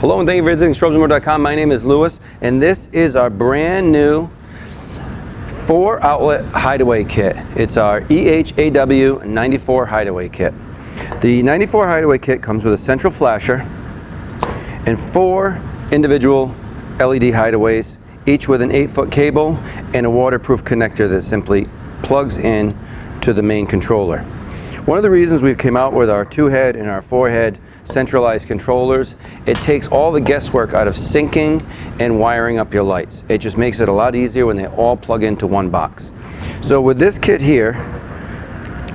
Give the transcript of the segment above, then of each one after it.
Hello and thank you for visiting strobesandmore.com. My name is Lewis and this is our brand new 4-outlet hideaway kit. It's our E94 hideaway kit. The 94 hideaway kit comes with a central flasher and 4 individual LED hideaways, each with an 8-foot cable and a waterproof connector that simply plugs in to the main controller. One of the reasons we've came out with our 2-head and our 4-head centralized controllers, it takes all the guesswork out of syncing and wiring up your lights. It just makes it a lot easier when they all plug into one box. So with this kit here,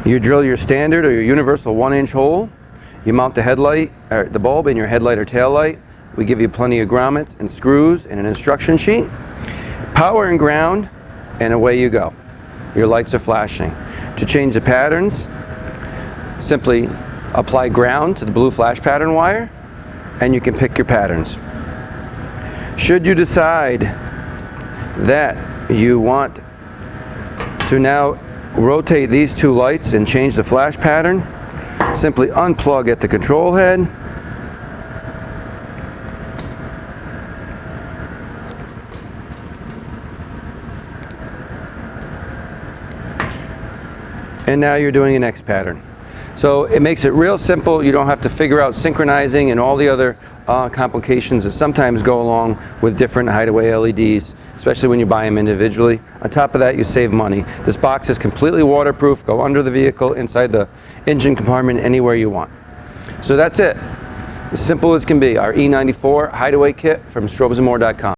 you drill your standard or your universal 1-inch hole, you mount the headlight, or the bulb in your headlight or tail light. We give you plenty of grommets and screws and an instruction sheet, power and ground, and away you go. Your lights are flashing. To change the patterns, simply apply ground to the blue flash pattern wire and you can pick your patterns. Should you decide that you want to now rotate these 2 lights and change the flash pattern, simply unplug at the control head and now you're doing an X pattern. So it makes it real simple. You don't have to figure out synchronizing and all the other complications that sometimes go along with different hideaway LEDs, especially when you buy them individually. On top of that, you save money. This box is completely waterproof. Go under the vehicle, inside the engine compartment, anywhere you want. So that's it. As simple as can be. Our E94 hideaway kit from strobesandmore.com.